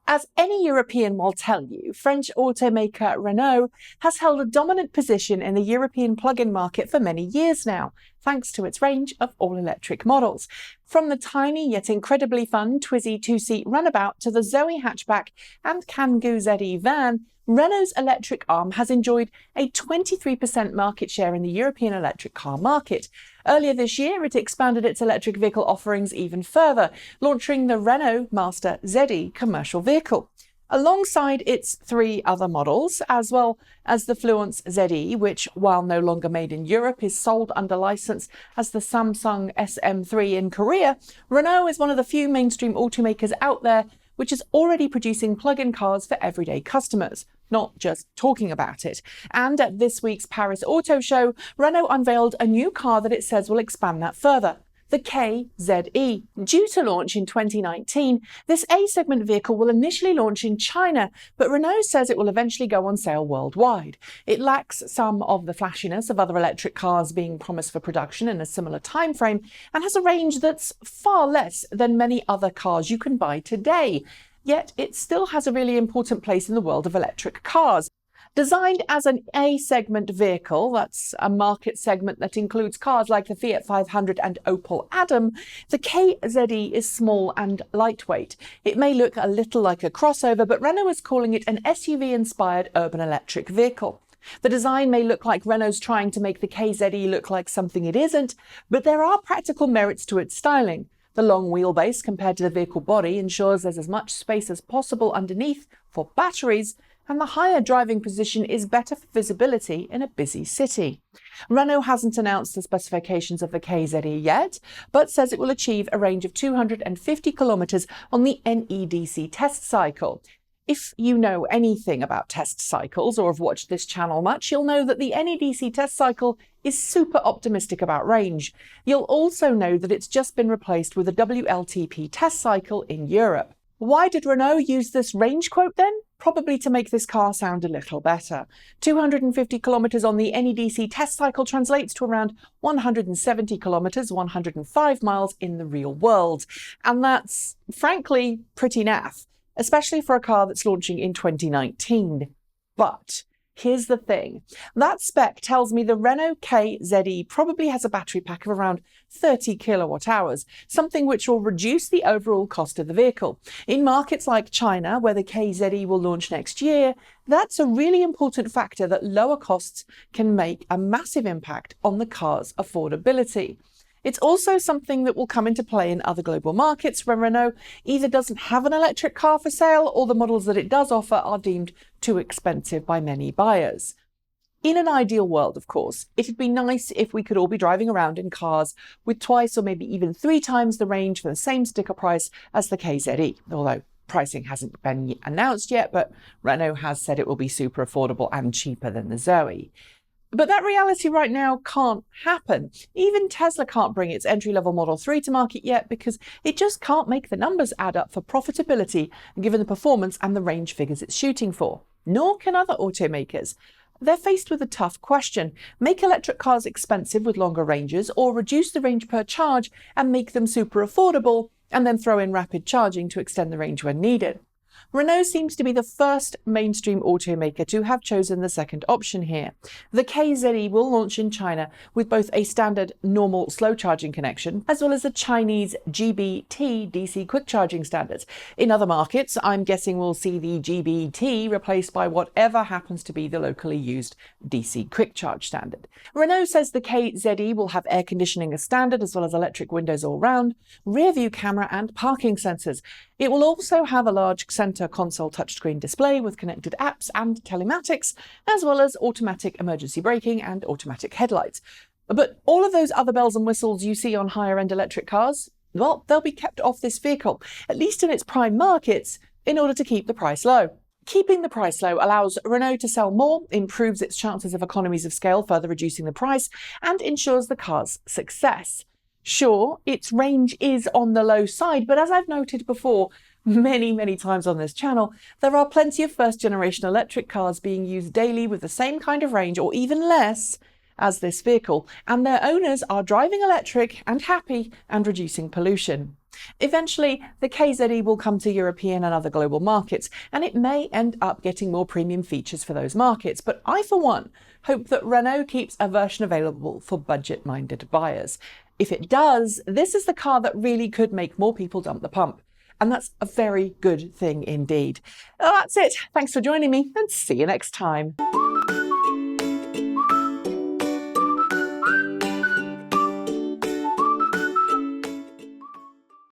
As any European will tell you, French automaker Renault has held a dominant position in the European plug-in market for many years now, thanks to its range of all-electric models. From the tiny yet incredibly fun Twizy two-seat runabout to the Zoe hatchback and carboNZero van, Renault's electric arm has enjoyed a 23% market share in the European electric car market. Earlier this year, it expanded its electric vehicle offerings even further, launching the Renault Master ZE commercial vehicle. Alongside its three other models, as well as the Fluence ZE, which, while no longer made in Europe, is sold under license as the Samsung SM3 in Korea, Renault is one of the few mainstream automakers out there which is already producing plug-in cars for everyday customers, not just talking about it. And at this week's Paris Auto Show, Renault unveiled a new car that it says will expand that further. The K-ZE. Due to launch in 2019, this A-segment vehicle will initially launch in China, but Renault says it will eventually go on sale worldwide. It lacks some of the flashiness of other electric cars being promised for production in a similar time frame, and has a range that's far less than many other cars you can buy today. Yet it still has a really important place in the world of electric cars. Designed as an A-segment vehicle, that's a market segment that includes cars like the Fiat 500 and Opel Adam, the K-ZE is small and lightweight. It may look a little like a crossover, but Renault is calling it an SUV-inspired urban electric vehicle. The design may look like Renault's trying to make the K-ZE look like something it isn't, but there are practical merits to its styling. The long wheelbase compared to the vehicle body ensures there's as much space as possible underneath for batteries, and the higher driving position is better for visibility in a busy city. Renault hasn't announced the specifications of the K-ZE yet, but says it will achieve a range of 250 kilometers on the NEDC test cycle. If you know anything about test cycles or have watched this channel much, you'll know that the NEDC test cycle is super optimistic about range. You'll also know that it's just been replaced with a WLTP test cycle in Europe. Why did Renault use this range quote then? Probably to make this car sound a little better. 250 kilometers on the NEDC test cycle translates to around 170 kilometers, 105 miles in the real world. And that's, frankly, pretty naff, especially for a car that's launching in 2019. But here's the thing. That spec tells me the Renault K-ZE probably has a battery pack of around 30 kilowatt hours, something which will reduce the overall cost of the vehicle. In markets like China, where the K-ZE will launch next year, that's a really important factor that lower costs can make a massive impact on the car's affordability. It's also something that will come into play in other global markets where Renault either doesn't have an electric car for sale or the models that it does offer are deemed too expensive by many buyers. In an ideal world, of course, it'd be nice if we could all be driving around in cars with twice or maybe even 3 times the range for the same sticker price as the K-ZE, although pricing hasn't been announced yet, but Renault has said it will be super affordable and cheaper than the Zoe. But that reality right now can't happen. Even Tesla can't bring its entry-level Model 3 to market yet because it just can't make the numbers add up for profitability given the performance and the range figures it's shooting for. Nor can other automakers. They're faced with a tough question. Make electric cars expensive with longer ranges, or reduce the range per charge and make them super affordable, and then throw in rapid charging to extend the range when needed. Renault seems to be the first mainstream automaker to have chosen the second option here. The K-ZE will launch in China with both a standard normal slow charging connection as well as a Chinese GBT DC quick charging standard. In other markets, I'm guessing we'll see the GBT replaced by whatever happens to be the locally used DC quick charge standard. Renault says the K-ZE will have air conditioning as standard as well as electric windows all round, rear view camera and parking sensors. It will also have a large center console touchscreen display with connected apps and telematics, as well as automatic emergency braking and automatic headlights. But all of those other bells and whistles you see on higher-end electric cars, well, they'll be kept off this vehicle, at least in its prime markets, in order to keep the price low. Keeping the price low allows Renault to sell more, improves its chances of economies of scale, further reducing the price, and ensures the car's success. Sure, its range is on the low side, but as I've noted before, many times on this channel, there are plenty of first-generation electric cars being used daily with the same kind of range or even less as this vehicle, and their owners are driving electric and happy and reducing pollution. Eventually, the K-ZE will come to European and other global markets, and it may end up getting more premium features for those markets. But I, for one, hope that Renault keeps a version available for budget-minded buyers. If it does, this is the car that really could make more people dump the pump. And that's a very good thing indeed. Well, that's it. Thanks for joining me, and see you next time.